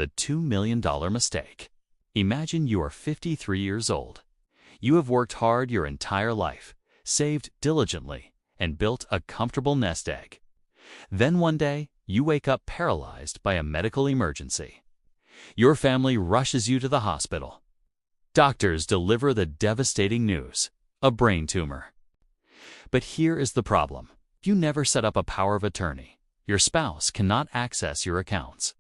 The $2 million mistake. Imagine you are 53 years old. You have worked hard your entire life, saved diligently, and built a comfortable nest egg. Then one day, you wake up paralyzed by a medical emergency. Your family rushes you to the hospital. Doctors deliver the devastating news: a brain tumor. But here is the problem. You never set up a power of attorney. Your spouse cannot access your accounts.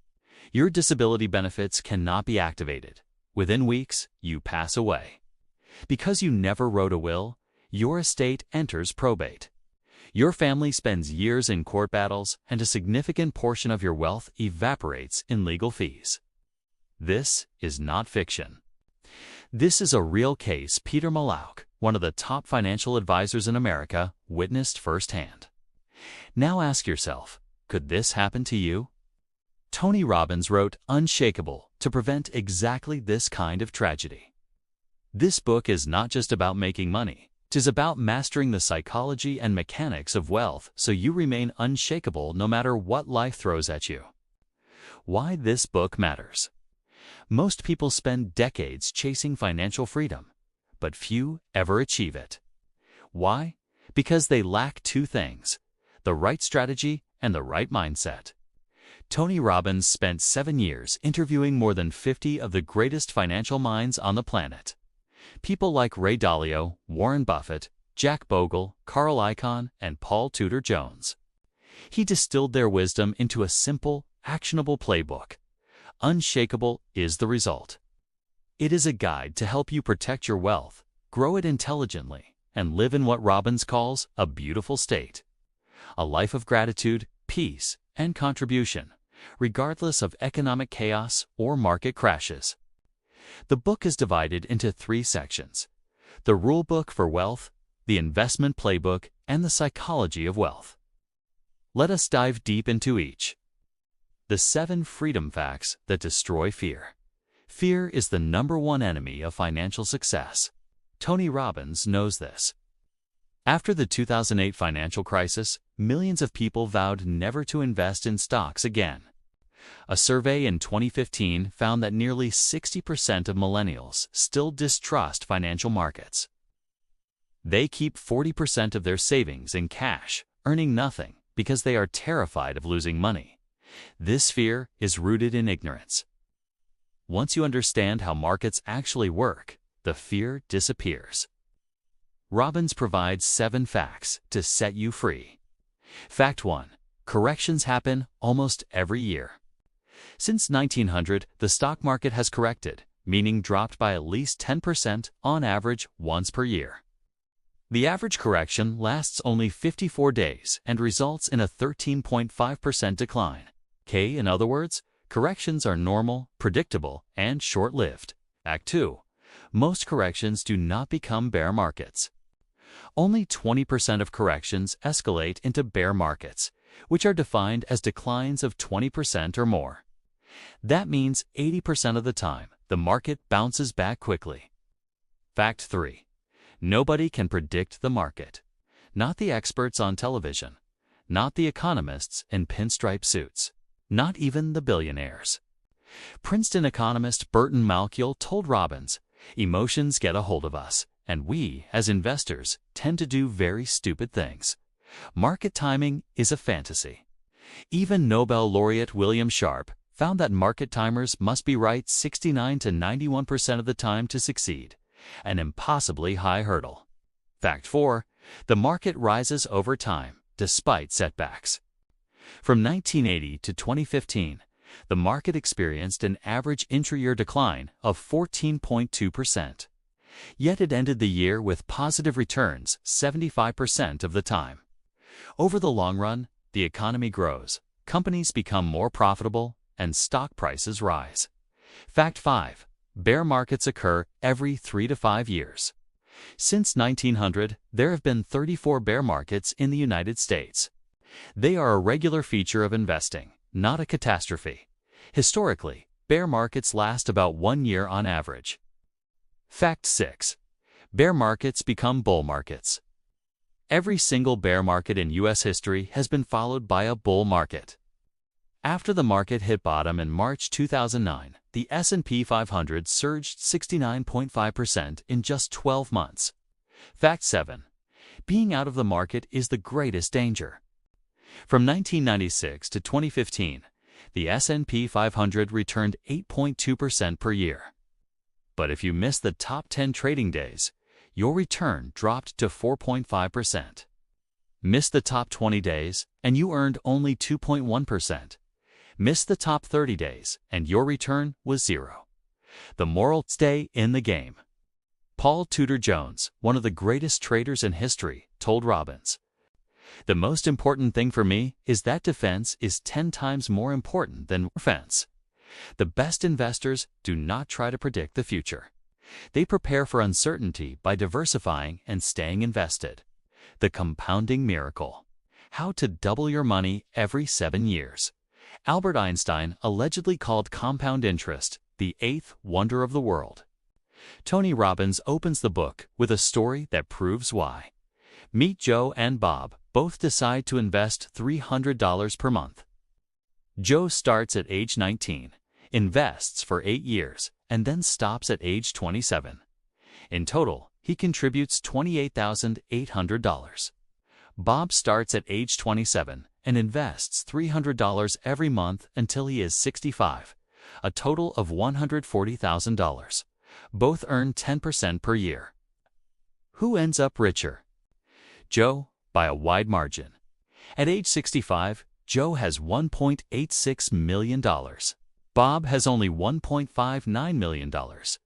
Your disability benefits cannot be activated. Within weeks, you pass away. Because you never wrote a will, your estate enters probate. Your family spends years in court battles, and a significant portion of your wealth evaporates in legal fees. This is not fiction. This is a real case Peter Mallouk, one of the top financial advisors in America, witnessed firsthand. Now ask yourself, could this happen to you? Tony Robbins wrote Unshakeable to prevent exactly this kind of tragedy. This book is not just about making money. It is about mastering the psychology and mechanics of wealth so you remain unshakable no matter what life throws at you. Why this book matters. Most people spend decades chasing financial freedom, but few ever achieve it. Why? Because they lack two things: the right strategy and the right mindset. Tony Robbins spent 7 years interviewing more than 50 of the greatest financial minds on the planet. People like Ray Dalio, Warren Buffett, Jack Bogle, Carl Icahn, and Paul Tudor Jones. He distilled their wisdom into a simple, actionable playbook. Unshakeable is the result. It is a guide to help you protect your wealth, grow it intelligently, and live in what Robbins calls a beautiful state. A life of gratitude, peace, and contribution, regardless of economic chaos or market crashes. The book is divided into 3 sections: the rule book for wealth, the investment playbook, and the psychology of wealth. Let us dive deep into each. The 7 freedom facts that destroy fear. Fear is the #1 enemy of financial success. Tony Robbins knows this. After the 2008 financial crisis, millions of people vowed never to invest in stocks again. A survey in 2015 found that nearly 60% of millennials still distrust financial markets. They keep 40% of their savings in cash, earning nothing, because they are terrified of losing money. This fear is rooted in ignorance. Once you understand how markets actually work, the fear disappears. Robbins provides 7 facts to set you free. Fact 1. Corrections happen almost every year. Since 1900, the stock market has corrected, meaning dropped by at least 10% on average once per year. The average correction lasts only 54 days and results in a 13.5% decline. In other words, corrections are normal, predictable, and short-lived. Fact 2. Most corrections do not become bear markets. Only 20% of corrections escalate into bear markets, which are defined as declines of 20% or more. That means 80% of the time, the market bounces back quickly. Fact 3. Nobody can predict the market. Not the experts on television. Not the economists in pinstripe suits. Not even the billionaires. Princeton economist Burton Malkiel told Robbins, "Emotions get a hold of us, and we, as investors, tend to do very stupid things. Market timing is a fantasy." Even Nobel laureate William Sharpe found that market timers must be right 69 to 91% of the time to succeed, an impossibly high hurdle. Fact 4. The market rises over time, despite setbacks. From 1980 to 2015, the market experienced an average intra-year decline of 14.2%. Yet it ended the year with positive returns 75% of the time. Over the long run, the economy grows, companies become more profitable, and stock prices rise. Fact 5. Bear markets occur every 3 to 5 years. Since 1900, there have been 34 bear markets in the United States. They are a regular feature of investing, not a catastrophe. Historically, bear markets last about 1 year on average. Fact 6. Bear markets become bull markets. Every single bear market in U.S. history has been followed by a bull market. After the market hit bottom in March 2009, the S&P 500 surged 69.5% in just 12 months. Fact 7. Being out of the market is the greatest danger. From 1996 to 2015, the S&P 500 returned 8.2% per year. But if you missed the top 10 trading days, your return dropped to 4.5%. Missed the top 20 days, and you earned only 2.1%. Missed the top 30 days, and your return was 0. The moral: stay in the game. Paul Tudor Jones, one of the greatest traders in history, told Robbins, "The most important thing for me is that defense is 10 times more important than offense." The best investors do not try to predict the future. They prepare for uncertainty by diversifying and staying invested. The compounding miracle. How to double your money every 7 years. Albert Einstein allegedly called compound interest the 8th wonder of the world. Tony Robbins opens the book with a story that proves why. Meet Joe and Bob. Both decide to invest $300 per month. Joe starts at age 19, invests for 8 years, and then stops at age 27. In total, he contributes $28,800. Bob starts at age 27 and invests $300 every month until he is 65, a total of $140,000. Both earn 10% per year. Who ends up richer? Joe, by a wide margin. At age 65, Joe has $1.86 million. Bob has only $1.59 million,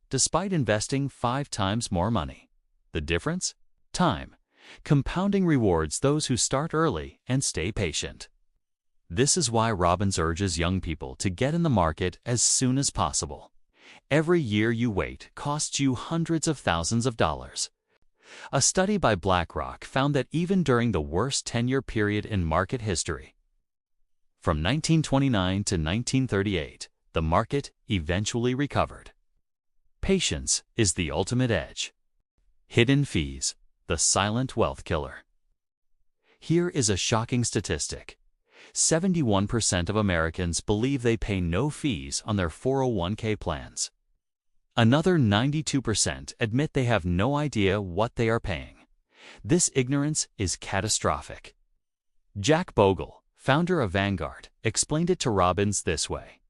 despite investing 5 times more money. The difference? Time. Compounding rewards those who start early and stay patient. This is why Robbins urges young people to get in the market as soon as possible. Every year you wait costs you hundreds of thousands of dollars. A study by BlackRock found that even during the worst 10-year period in market history, from 1929 to 1938, the market eventually recovered. Patience is the ultimate edge. Hidden fees, the silent wealth killer. Here is a shocking statistic. 71% of Americans believe they pay no fees on their 401k plans. Another 92% admit they have no idea what they are paying. This ignorance is catastrophic. Jack Bogle, founder of Vanguard, explained it to Robbins this way.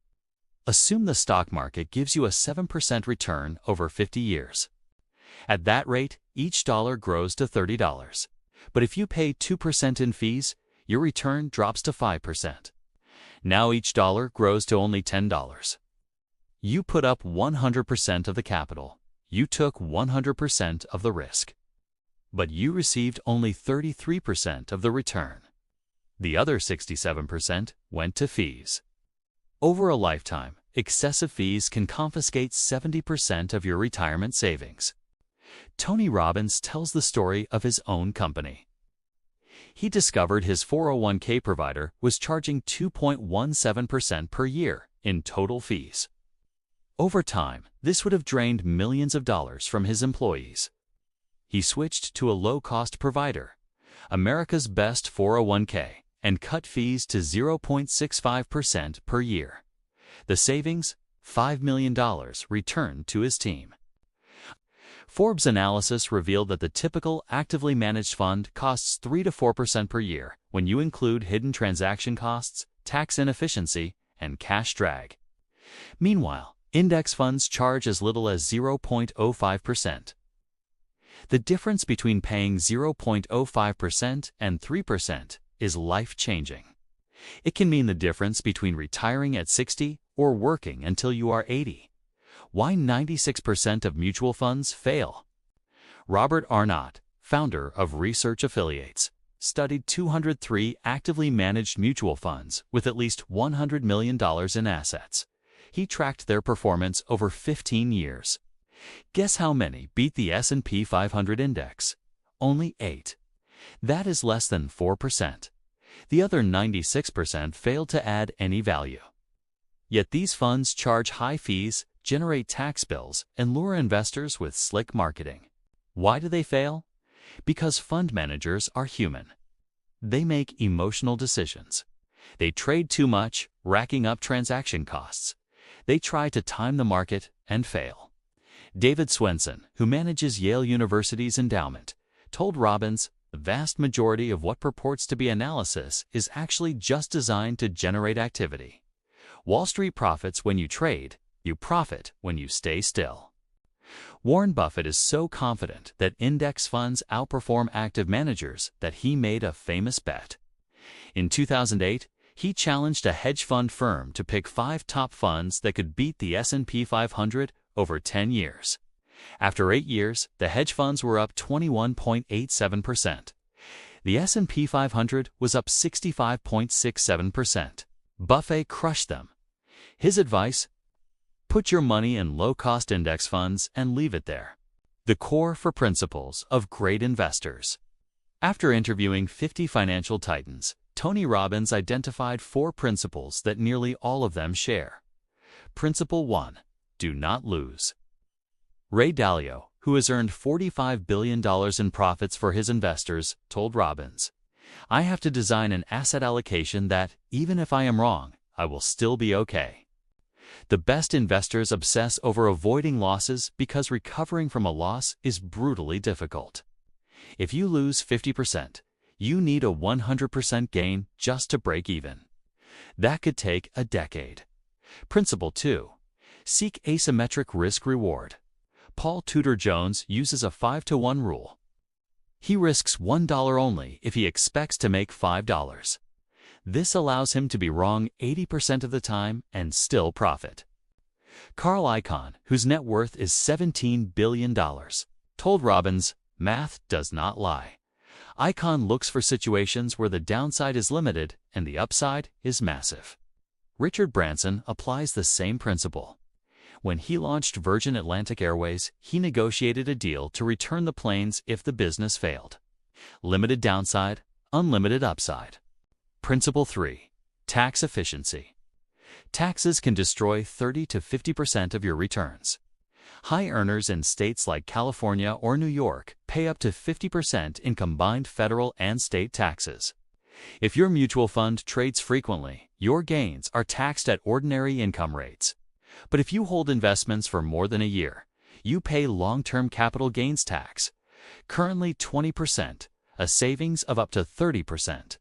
Assume the stock market gives you a 7% return over 50 years. At that rate, each dollar grows to $30. But if you pay 2% in fees, your return drops to 5%. Now each dollar grows to only $10. You put up 100% of the capital. You took 100% of the risk. But you received only 33% of the return. The other 67% went to fees. Over a lifetime, excessive fees can confiscate 70% of your retirement savings. Tony Robbins tells the story of his own company. He discovered his 401k provider was charging 2.17% per year in total fees. Over time, this would have drained millions of dollars from his employees. He switched to a low-cost provider, America's best 401k, and cut fees to 0.65% per year. The savings, $5 million, returned to his team. Forbes analysis revealed that the typical actively managed fund costs 3 to 4% per year when you include hidden transaction costs, tax inefficiency, and cash drag. Meanwhile, index funds charge as little as 0.05%. The difference between paying 0.05% and 3% is life-changing. It can mean the difference between retiring at 60 or working until you are 80. Why 96% of mutual funds fail? Robert Arnott, founder of Research Affiliates, studied 203 actively managed mutual funds with at least $100 million in assets. He tracked their performance over 15 years. Guess how many beat the S&P 500 index? Only 8. That is less than 4%. The other 96% failed to add any value. Yet these funds charge high fees, generate tax bills, and lure investors with slick marketing. Why do they fail? Because fund managers are human. They make emotional decisions. They trade too much, racking up transaction costs. They try to time the market and fail. David Swenson, who manages Yale University's endowment, told Robbins, "The vast majority of what purports to be analysis is actually just designed to generate activity. Wall Street profits when you trade, you profit when you stay still." Warren Buffett is so confident that index funds outperform active managers that he made a famous bet. In 2008, he challenged a hedge fund firm to pick 5 top funds that could beat the S&P 500 over 10 years. After 8 years, the hedge funds were up 21.87%. The S&P 500 was up 65.67%. Buffett crushed them. His advice: put your money in low-cost index funds and leave it there. The core for principles of great investors. After interviewing 50 financial titans, Tony Robbins identified 4 principles that nearly all of them share. Principle 1. Do not lose. Ray Dalio, who has earned $45 billion in profits for his investors, told Robbins, "I have to design an asset allocation that, even if I am wrong, I will still be okay." The best investors obsess over avoiding losses because recovering from a loss is brutally difficult. If you lose 50%, you need a 100% gain just to break even. That could take a decade. Principle 2. Seek asymmetric risk-reward. Paul Tudor Jones uses a 5-to-1 rule. He risks $1 only if he expects to make $5. This allows him to be wrong 80% of the time and still profit. Carl Icahn, whose net worth is $17 billion, told Robbins, "Math does not lie." Icahn looks for situations where the downside is limited and the upside is massive. Richard Branson applies the same principle. When he launched Virgin Atlantic Airways, he negotiated a deal to return the planes if the business failed. Limited downside, unlimited upside. Principle 3. Tax efficiency. Taxes can destroy 30 to 50% of your returns. High earners in states like California or New York pay up to 50% in combined federal and state taxes. If your mutual fund trades frequently, your gains are taxed at ordinary income rates. But if you hold investments for more than a year, you pay long-term capital gains tax, currently 20%, a savings of up to 30%.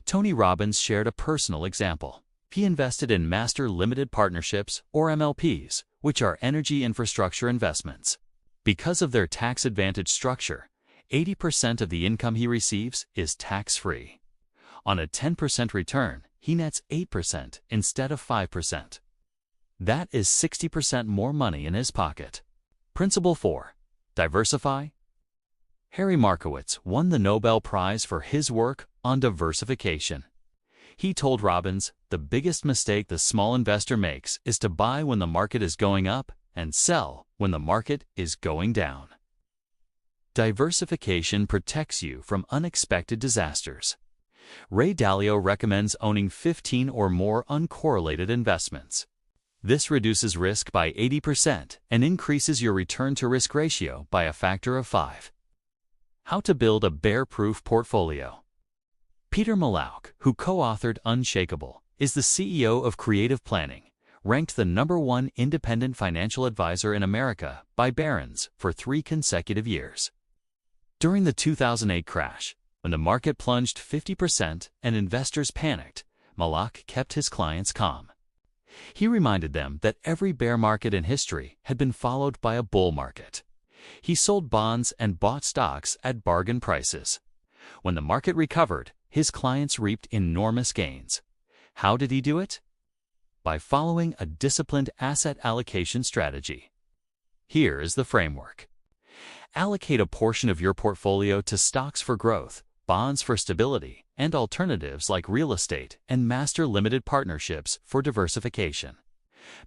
Tony Robbins shared a personal example. He invested in master limited partnerships, or MLPs, which are energy infrastructure investments. Because of their tax-advantaged structure, 80% of the income he receives is tax-free. On a 10% return, he nets 8% instead of 5%. That is 60% more money in his pocket. Principle 4. Diversify. Harry Markowitz won the Nobel Prize for his work on diversification. He told Robbins, "The biggest mistake the small investor makes is to buy when the market is going up and sell when the market is going down." Diversification protects you from unexpected disasters. Ray Dalio recommends owning 15 or more uncorrelated investments. This reduces risk by 80% and increases your return-to-risk ratio by a factor of 5. How to build a bear-proof portfolio. Peter Mallouk, who co-authored Unshakeable, is the CEO of Creative Planning, ranked the #1 independent financial advisor in America by Barron's for 3 consecutive years. During the 2008 crash, when the market plunged 50% and investors panicked, Mallouk kept his clients calm. He reminded them that every bear market in history had been followed by a bull market. He sold bonds and bought stocks at bargain prices. When the market recovered, his clients reaped enormous gains. How did he do it? By following a disciplined asset allocation strategy. Here is the framework. Allocate a portion of your portfolio to stocks for growth, bonds for stability, and alternatives like real estate and master limited partnerships for diversification.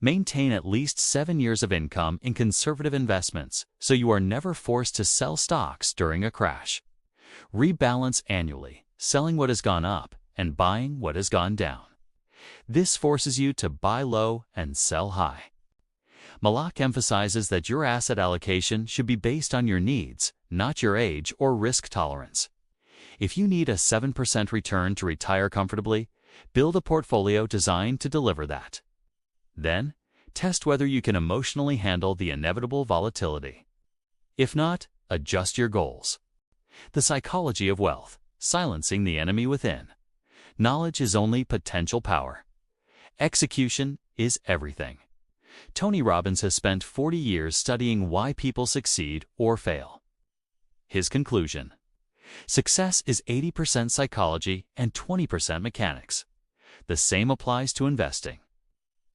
Maintain at least 7 years of income in conservative investments so you are never forced to sell stocks during a crash. Rebalance annually, selling what has gone up and buying what has gone down. This forces you to buy low and sell high. Mallouk emphasizes that your asset allocation should be based on your needs, not your age or risk tolerance. If you need a 7% return to retire comfortably, Build a portfolio designed to deliver that. Then, test whether you can emotionally handle the inevitable volatility. If not, adjust your goals. The psychology of wealth, silencing the enemy within. Knowledge is only potential power. Execution is everything. Tony Robbins has spent 40 years studying why people succeed or fail. His conclusion: success is 80% psychology and 20% mechanics. The same applies to investing.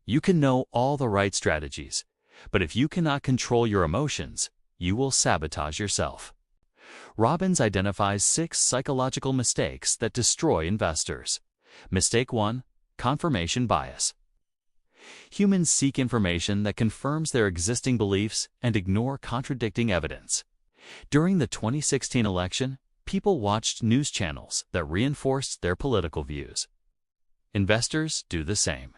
You can know all the right strategies, but if you cannot control your emotions, you will sabotage yourself. Robbins identifies 6 psychological mistakes that destroy investors. Mistake 1: confirmation bias. Humans seek information that confirms their existing beliefs and ignore contradicting evidence. During the 2016 election, people watched news channels that reinforced their political views. Investors do the same.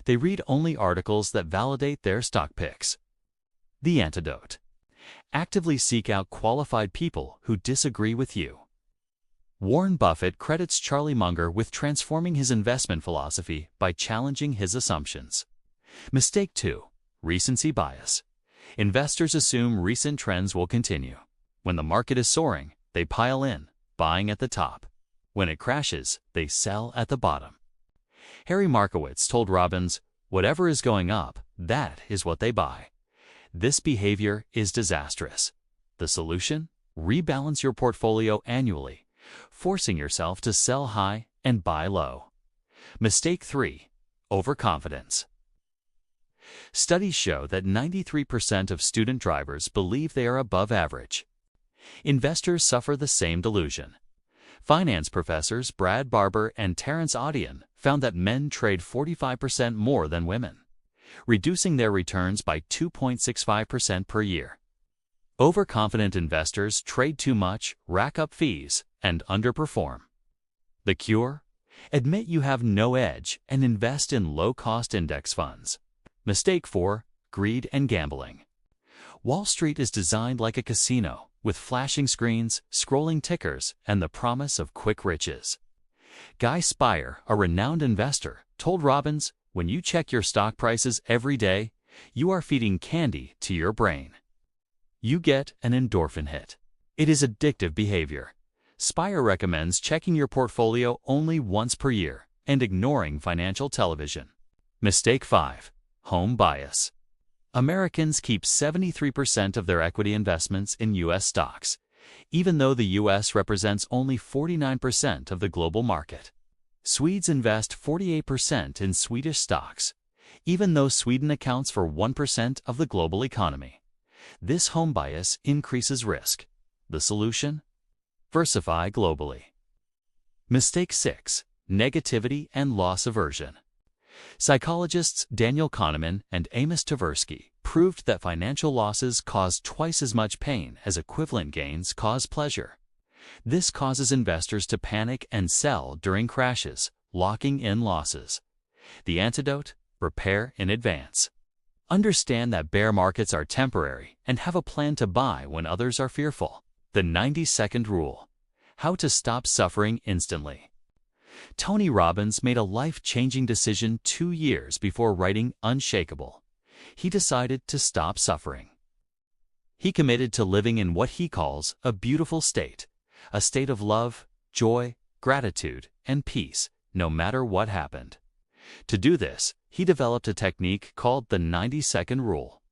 They read only articles that validate their stock picks. The antidote: actively seek out qualified people who disagree with you. Warren Buffett credits Charlie Munger with transforming his investment philosophy by challenging his assumptions. Mistake 2: recency bias. Investors assume recent trends will continue. When the market is soaring, they pile in, buying at the top. When it crashes, they sell at the bottom. Harry Markowitz told Robbins, "Whatever is going up, that is what they buy." This behavior is disastrous. The solution? Rebalance your portfolio annually, forcing yourself to sell high and buy low. Mistake 3: overconfidence. Studies show that 93% of student drivers believe they are above average. Investors suffer the same delusion. Finance professors Brad Barber and Terrence Audion found that men trade 45% more than women, reducing their returns by 2.65% per year. Overconfident investors trade too much, rack up fees, and underperform. The cure? Admit you have no edge and invest in low-cost index funds. Mistake 4: greed and gambling. Wall Street is designed like a casino, with flashing screens, scrolling tickers, and the promise of quick riches. Guy Spire, a renowned investor, told Robbins, "When you check your stock prices every day, you are feeding candy to your brain. You get an endorphin hit. It is addictive behavior." Spire recommends checking your portfolio only once per year and ignoring financial television. Mistake 5: home bias. Americans keep 73% of their equity investments in U.S. stocks, even though the U.S. represents only 49% of the global market. Swedes invest 48% in Swedish stocks, even though Sweden accounts for 1% of the global economy. This home bias increases risk. The solution? Diversify globally. Mistake 6: negativity and loss aversion. Psychologists Daniel Kahneman and Amos Tversky proved that financial losses cause twice as much pain as equivalent gains cause pleasure. This causes investors to panic and sell during crashes, locking in losses. The antidote? Prepare in advance. Understand that bear markets are temporary and have a plan to buy when others are fearful. The 90-second rule. How to stop suffering instantly. Tony Robbins made a life-changing decision 2 years before writing Unshakeable. He decided to stop suffering. He committed to living in what he calls a beautiful state, a state of love, joy, gratitude, and peace, no matter what happened. To do this, he developed a technique called the 90-second rule.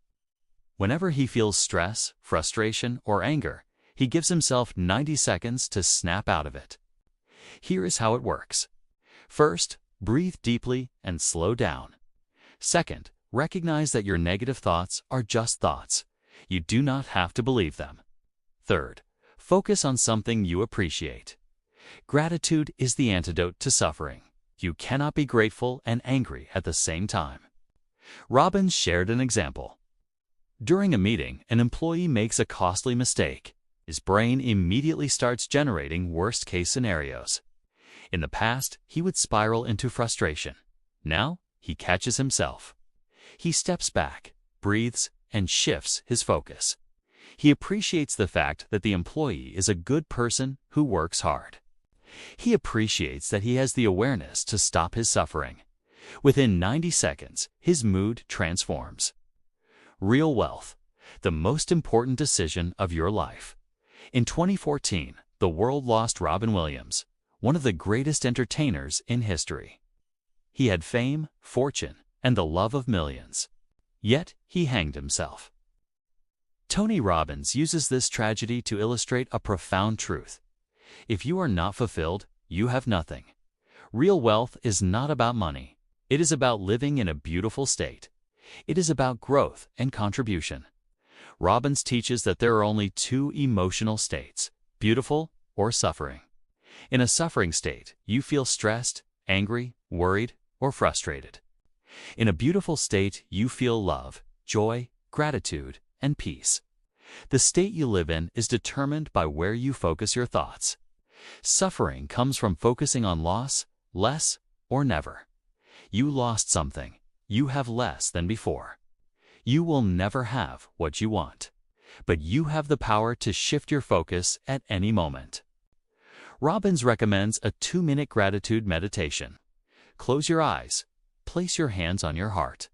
Whenever he feels stress, frustration, or anger, he gives himself 90 seconds to snap out of it. Here is how it works. First, breathe deeply and slow down. Second, recognize that your negative thoughts are just thoughts. You do not have to believe them. Third, focus on something you appreciate. Gratitude is the antidote to suffering. You cannot be grateful and angry at the same time. Robbins shared an example. During a meeting, an employee makes a costly mistake. His brain immediately starts generating worst-case scenarios. In the past, he would spiral into frustration. Now, he catches himself. He steps back, breathes, and shifts his focus. He appreciates the fact that the employee is a good person who works hard. He appreciates that he has the awareness to stop his suffering. Within 90 seconds, his mood transforms. Real wealth, the most important decision of your life. In 2014, the world lost Robin Williams, one of the greatest entertainers in history. He had fame, fortune, and the love of millions. Yet he hanged himself. Tony Robbins uses this tragedy to illustrate a profound truth. If you are not fulfilled, you have nothing. Real wealth is not about money. It is about living in a beautiful state. It is about growth and contribution. Robbins teaches that there are only two emotional states, beautiful or suffering. In a suffering state, you feel stressed, angry, worried, or frustrated. In a beautiful state, you feel love, joy, gratitude, and peace. The state you live in is determined by where you focus your thoughts. Suffering comes from focusing on loss, less, or never. You lost something. You have less than before. You will never have what you want, but you have the power to shift your focus at any moment. Robbins recommends a 2-minute gratitude meditation. Close your eyes. Place your hands on your heart.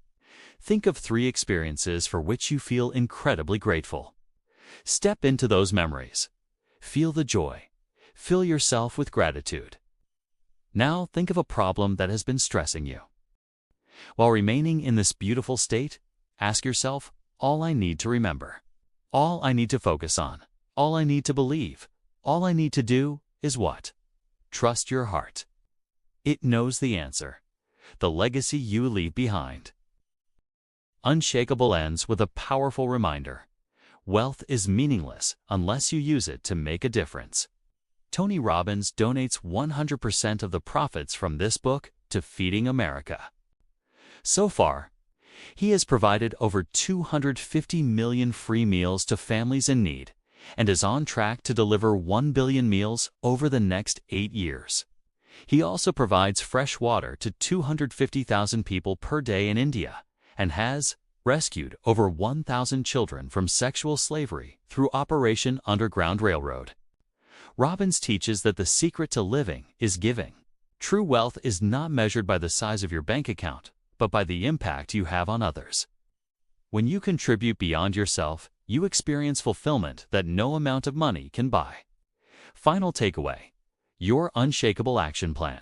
Think of 3 experiences for which you feel incredibly grateful. Step into those memories. Feel the joy. Fill yourself with gratitude. Now think of a problem that has been stressing you. While remaining in this beautiful state, ask yourself, all I need to remember, all I need to focus on, all I need to believe, all I need to do is what? Trust your heart. It knows the answer, the legacy you leave behind. Unshakeable ends with a powerful reminder. Wealth is meaningless unless you use it to make a difference. Tony Robbins donates 100% of the profits from this book to Feeding America. So far, he has provided over 250 million free meals to families in need and is on track to deliver 1 billion meals over the next 8 years. He also provides fresh water to 250,000 people per day in India and has rescued over 1,000 children from sexual slavery through Operation Underground Railroad. Robbins teaches that the secret to living is giving. True wealth is not measured by the size of your bank account, but by the impact you have on others. When you contribute beyond yourself, you experience fulfillment that no amount of money can buy. Final takeaway: your unshakable action plan.